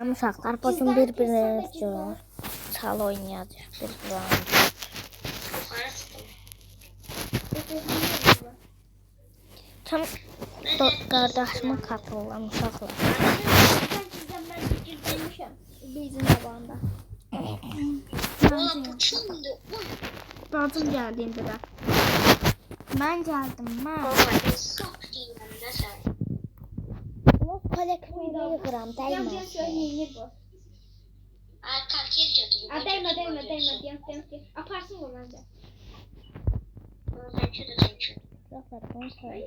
Uşaqlar bugün bir-birinizlə çal oynayacaq. Tam qardaşıma katılıram uşaqlar. Bizim babanda. Bacım geldi indi də. Mən gəldim, mən. Los koleksiyonu yığıram, dəymə. Değme. Aparsın o bence. Uşaqlar, bunu koy.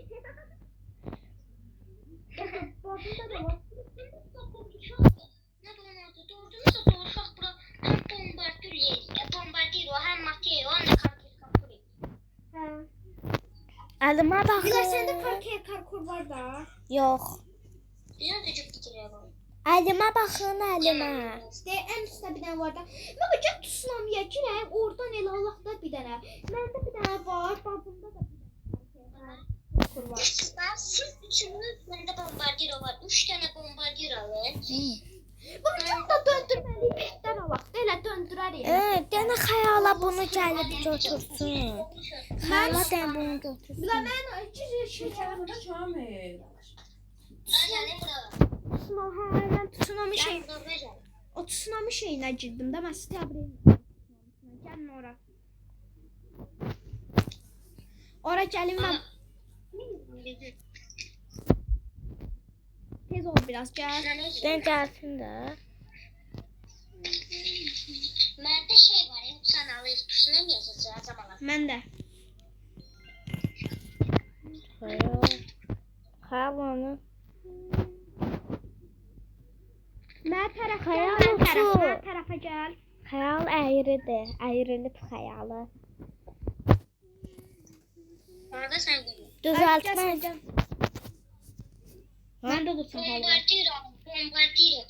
Əlimə baxın. Bila sende parkur var da. Yox. Əlimə baxın, əlimə. İşte en üstte bir tane var da. Mən bacaq tsunamiyə girəm, oradan el Allah'da bir dənə. Məndə bir dənə var, bacımda da bir dənə parkur var. Siz üçünüz, bende bombardiro var. 3 tane bombardiro alın. Bunu çok da döndürməli bir alaq. Elə döndürərik. Dənə xəyala bunu gəlib götürsün. Xəyala dən bunu götürsün. Bila mən şey Ben yani tsunami şey. burada. O tsunami şeyinə girdim də mən sizə təbrik edirəm. Gəlin ora. Ora gəlin mən. Tez ol biraz gəl. Dən gəlsin də. Bende şey var, sen alayım tuşuna mı yazacağız zaman? Mən də. Xəyal onu. Mən tərəfə Xəyal gəl, olsun. mən tərəfə gəl. Xəyal əyridir. Əyrilib xəyalı. Orada sen görüyorsun. Düzəltmək. Mən də dursun hala. Bombardiro, bombardiro.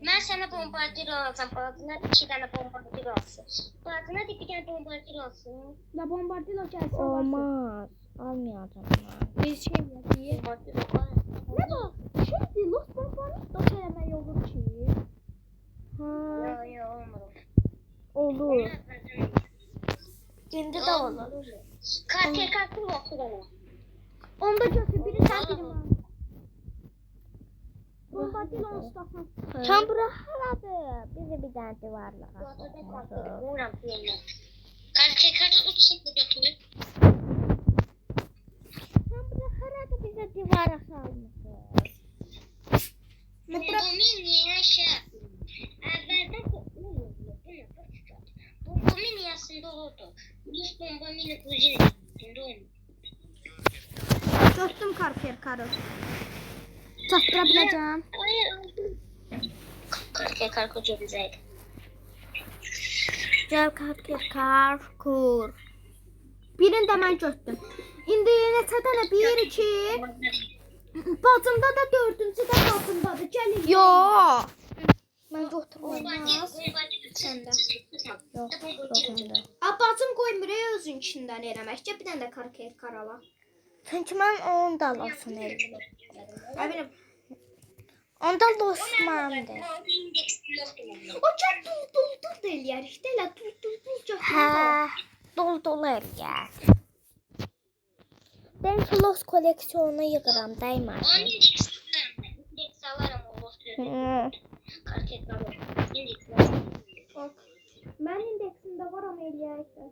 Ben sana bombardiro alacağım. Bazına 2 tane bombardiro alsın. Bazına da bir tane bombardiro alsın. Da bombardilo gəlsin. Olmaz. Almayacağım mən. Bir şey yapayım. Bombardiro var. Ne bu? Şeydi, Los Bombardinos da söylemək olur ki. Ha, Yo olmadı. olur. İndi də olur. Katil katil olsun ona. Onda götür, biri sen biri mən. Bombardilo istasan. Tam bura haradır? Bizi bir dənə divarlığa. Uğram yerine. Katil katil uçsun bu götürür. Tam bura haradır? Bizə divara salmışıq. Bombomin niye şey yapıyor? Evvelden bombomin yasında olurdu. Biz bombomini kuzine üstünde olmuyor. Götürdüm karı. Çatdıra biləcəm. Kar koca bizeydi. Gəl kar kur. Birini də mən götürdüm. İndi neçə dənə? 1, 2. Bacımda da 4-cü də bacımdadır. Gəlin. Yox. Mən götürməm. Səndə. Yox, yoxunda. Bacım qoymur özün içindən eləməkcə. Bir dənə də kar ala. Çünki mən onu da alasın elimə. Əminəm. Onda losmandır. O gəl dul da eləyərik də elə dul götürürük. Hə, dolu eləyək. Ben los koleksiyonuna yığıram, dəymə. Onun indeks alarım o olsun. Karket alır. İndeks alarım. Mən indeksində varam eləyək də.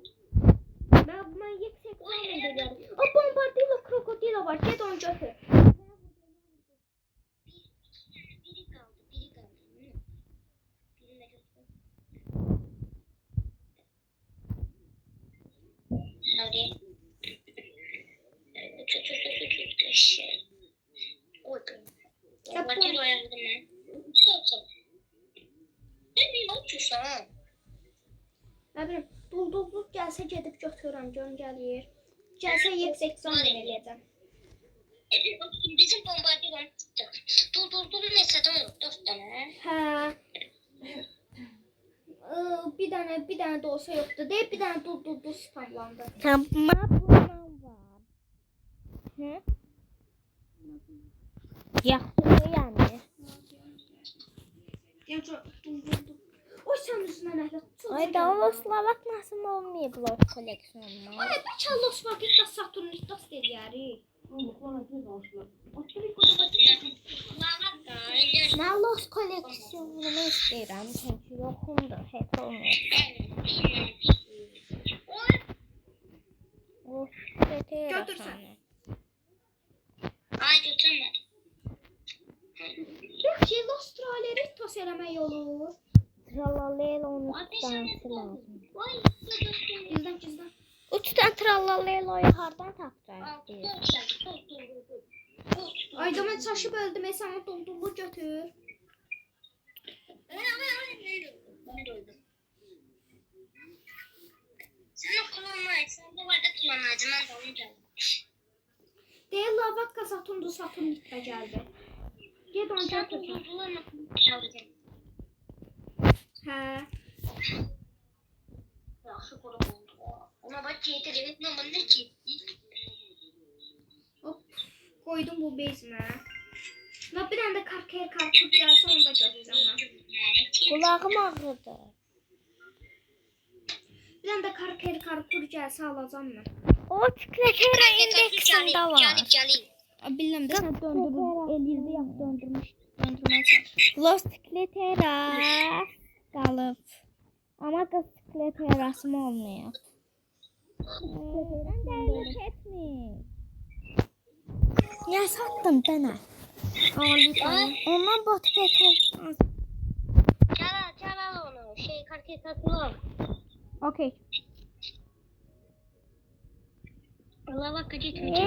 Mən yüksək olan eləyərəm. O bombardilo krokodilo var. Get onu götür. Biri kaldı. Birine götür. Hadi. Bombardiro ayarladım ben. Ne bir uçuş ha? Əminəm. Dul gəlsə gedib götürürəm. Gəlir. Gəlsə yüksək zaman eləyəcəm. Bizim bombardiro çıktı. Dur mesela da 4 tane. Hə. Bir dənə də olsa yoxdur. Deyib bir dənə dul spamlandı. Tamam, bundan var. Hı? Yaxşı yani. Oy sən üstünə nəhlət. Ay da o Slovak nasıl olmayıb Los koleksiyonuna? Ay bir çallos var, bir də Saturnittas deyərik. Mən Los koleksiyonunu istəyirəm. Çünki yoxumdur. Heç olmuyor. Of, Götürsən. Ay götürmədim. Yaxşı, Australiyarittas eləmək olur. Tralalel onun dansı lazım. Gizdən. Uçtan trallaleloyu hardan tapacağız? Ayda mən çaşıb öldüm, sana dondurma götür. Sen kullanmayın. Sen de vardı kullanacağım. Ben de alacağım. Deyil, Lavakka Saturnit'də gəldi. Ged onu götür. Hə. Yaxşı qurub oldu. Ona bax getirir. Nə mən ki? Hop, koydum bu bezmə. Və bir dənə də karpuz gəlsə onu da götürəcəm mən. Kulağım ağrıdı. Bir dənə də karpuz gəlsə alacağım mən. O çikletera indeksində var. Bilməm də sən döndürür, elirdi ya döndürməyə çalış. Los çikletera qalıb. Amma qız çikleterası mı olmuyor? Sən dəlik etmiş. Ya sattım dənə. Ondan bot pet olmaz. Çalal onu. Şey karikatürler. Okey. Allah bak gitmeyecek.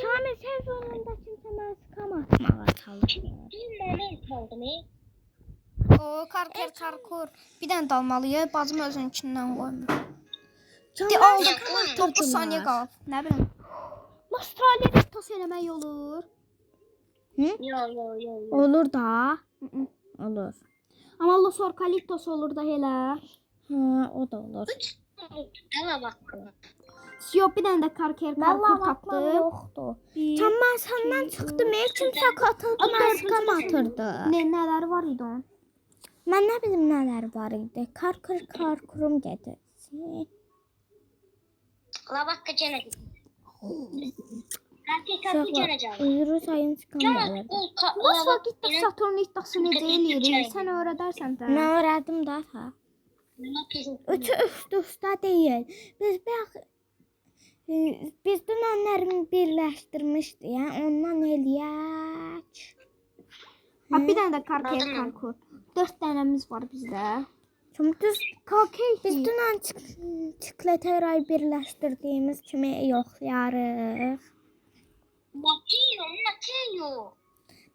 Kamil sezonunda kimsə mən skam atmağa çalışır. Bilmem kaldı ne? O karkur. Bir dənə dalmalıyıq. Bacım özününkindən qoymur. De aldı. 9 saniyə qalıb. Nə bilim. Australiyarittas eləmək olur. Yo. Olur da. Olur. Amma Los Orcalitos olur da elə. Ha, o da olur. Allah bak. Yox, bir dənə də karkur tapdım. Yoxdur. Tam mən səndən çıxdım. Kimsə qatıldı. Mən skam atırdı. Nələr var idi onun? Mən nə bilim nələr var idi. Karkurum gedirsin. Allah bak gene. Karikatür canacağım. Uyuru sayın skam gelir. Los Orcalitos Saturnittas'ı necə eləyirik? Sən öyrədərsən də. Mən öyrədim daha. Üçü üst-üstə deyil. Biz dünənlərimi birləşdirmişdik. Yəni ondan eləyək. Ha, bir dənə də karkur. 4 dənəmiz var bizdə. Çünki biz dünən çikleterayı birləşdirdiyimiz kimi yoxlayarıq. Mateo.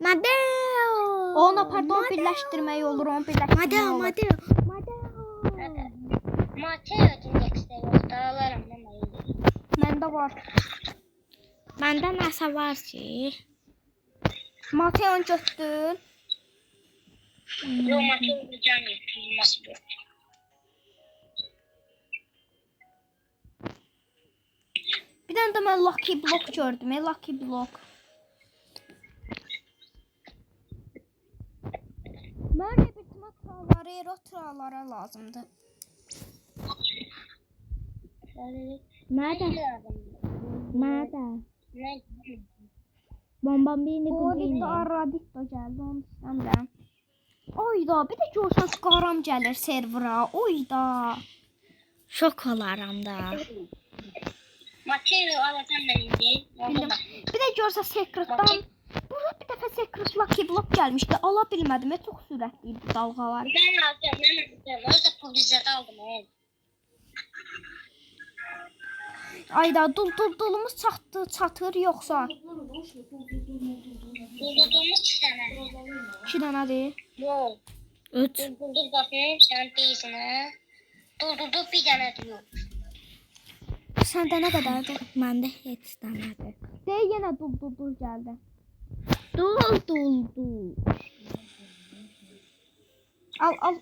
Madeo. Onu pardon birləşdirmək olur, onu birləşdirmək olur. Madeo. Mateo indekste yok. Dağlarım ben de. Məndə var. Məndə nəsə var ki. Mateon götür. Yo Mateo can yok. Nasıl bu? Bir dənə də mən Lucky Block gördüm. Lucky Block. Mənə bir tralara lazımdır. Mədə? Ne? Bombambini Orada quzini. Aradito gəldi, onu istəmirəm. Oyda, bir də görsən qaram gəlir servera. Oyda. Şok olaram da. Mateo alacağım ben indi. Bildim. Bir də görsən secretdan. Burada bir dəfə secret Lucky Block gəlmişdi. Ala bilmədim. Çox sürətli idi dalğalar. Ben alacağım. Orada pul bizzat aldım. Ayda dulumuz çatır yoxsa? Buldurduğumuz 2 tane. 2 dənədir. Yok. 3. Duldur bakayım sen değilsin ha. Duldur bir tane diyor. Səndə nə qədərdir? Məndə heç dənədir. Deyə yenə dul gəldi. Dul. Al.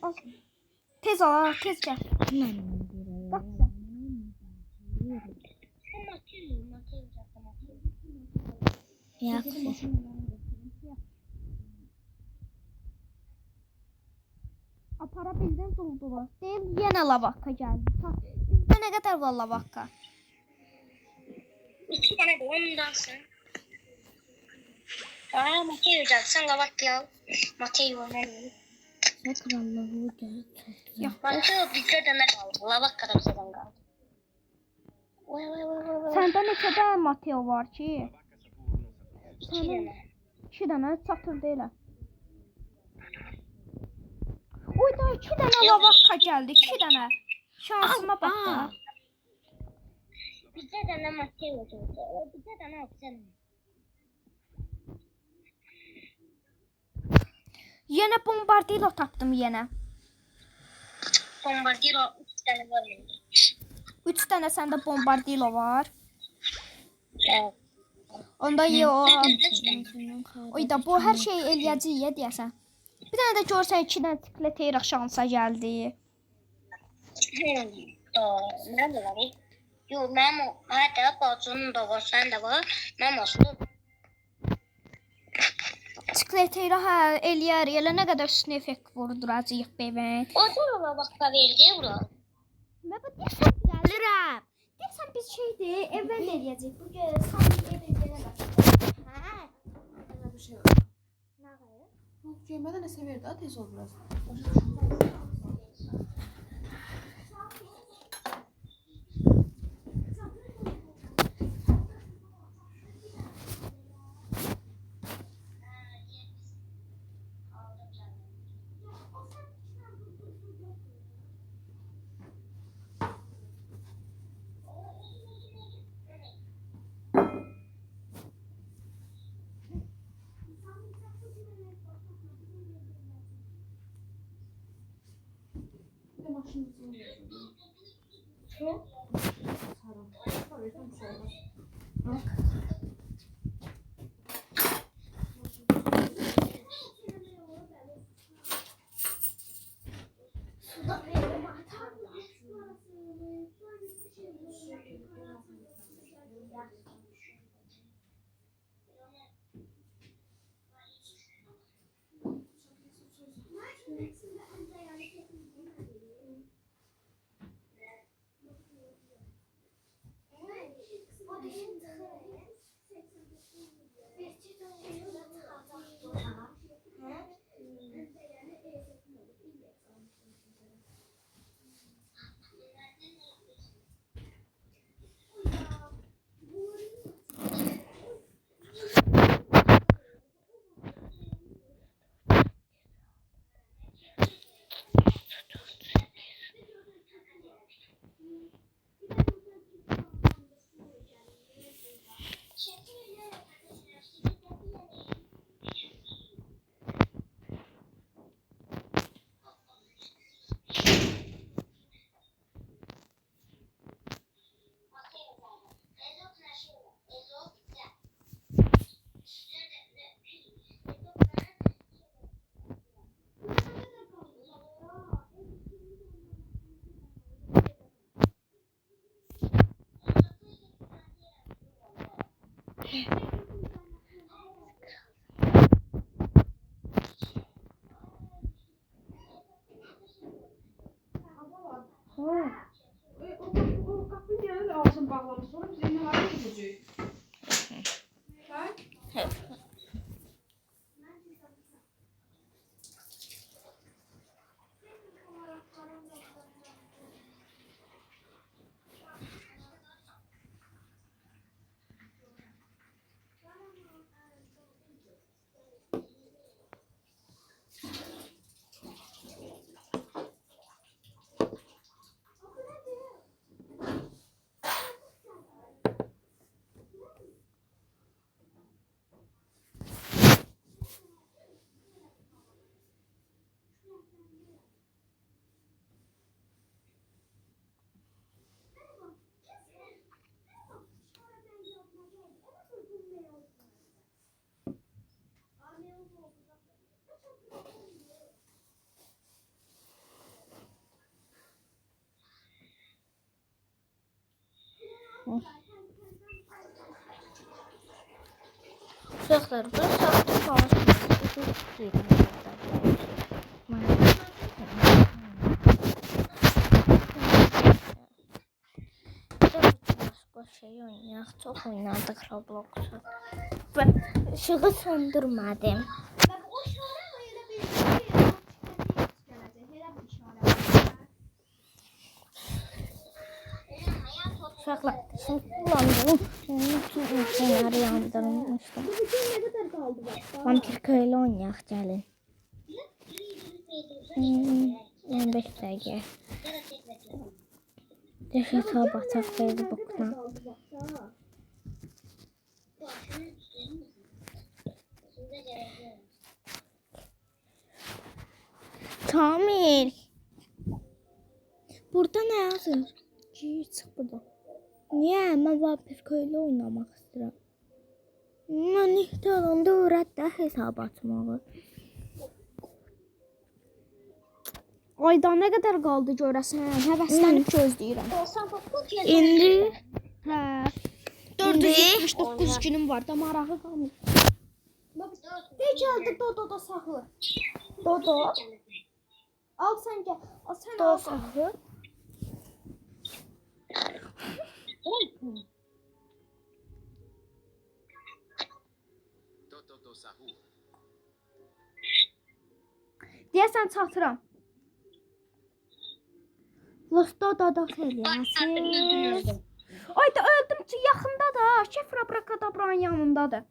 Tez al, tez gəl. Bax sən. Yaxşı. Apara bildin duldulu. Deyil yenə lavakka gəldi. Bizdə nə qədər var lavakka? 2 tane de ondansın. Aa, Mateo geldi. Sen lavak ya. Mateo ne diyeyim? Ne krallığı gəlir. Yox. Mateo bizde de ne kaldı? Lavak kadar bizden kaldı. Vay vay vay vay vay. Səndə neçə dənə Mateo var ki? 2 tane. 2 dənə çatır deyil. Oy da 2 dənə lavakka gəldi. 2 dənə. Şansıma bax da. Bizde de ne Mateo geldi. Bizde de ne yapacağım? Yenə bombardilo tapdım yenə. Bombardiro 3 tane var mı? 3 dənə səndə bombardilo var. Evet. Onda yox. 3 tane. Oy da bu hər şey eləyəcək deyəsən. Bir dənə də görsən 2 dənə tikleteyra şansa gəldi. Nerede var? Yo, Memo. Hatta Bacı'nın da var, sen de var. Memo olsun. Tikleteyra hə eləyər. Elə nə qədər üstün effekt vurduracaq bebən. O da lavakka verdi bura. Mən bu deyəsən Gəlirəm. deyəsən biz şeydir, evvel eləyəcək. Bu saat eləyəcək. Hə. Öyle bir şey yok. Nə qayır? Yok Ceyme de severdi. Tez ol biraz. Bir de maşinasını veriyorum. Şu? Sarı. Tabii tam şey olmaz. Bak. Uşaqlar, bu saxta çalışmır. Başqa şey oynayaq. Çox oynadıq Roblox-u. Və işığı söndürmədim. Bak o şöyle öyle bir şey gelecek. Uşaqlar, şimdi kullandım. Bütün şeyləri yandırmışdım. Bu video ne kadar kaldı bak? Vampir köylü oynayaq, gəlin. 15 dəqiqə. Hesab açaq Facebook'dan. Kamil. Burada ne yazır? Çık burada. Niye? Ben vampir köylü oynamak istiyorum. Ben ihtiyalarımda öğretdə hesab açmağı. Ayda ne kadar kaldı görəsən? Həvəslənib gözləyirəm. İndi Hə. 479 günüm var da marağı qalmır. De geldi Dodo da sahur. Dodo. Al sen gel. Al sen al. sahur. Deyəsən çatıram. Dodo eləyəsin. Ayda öldüm ki yaxındadır. Şef Abrakadabranın yanındadır.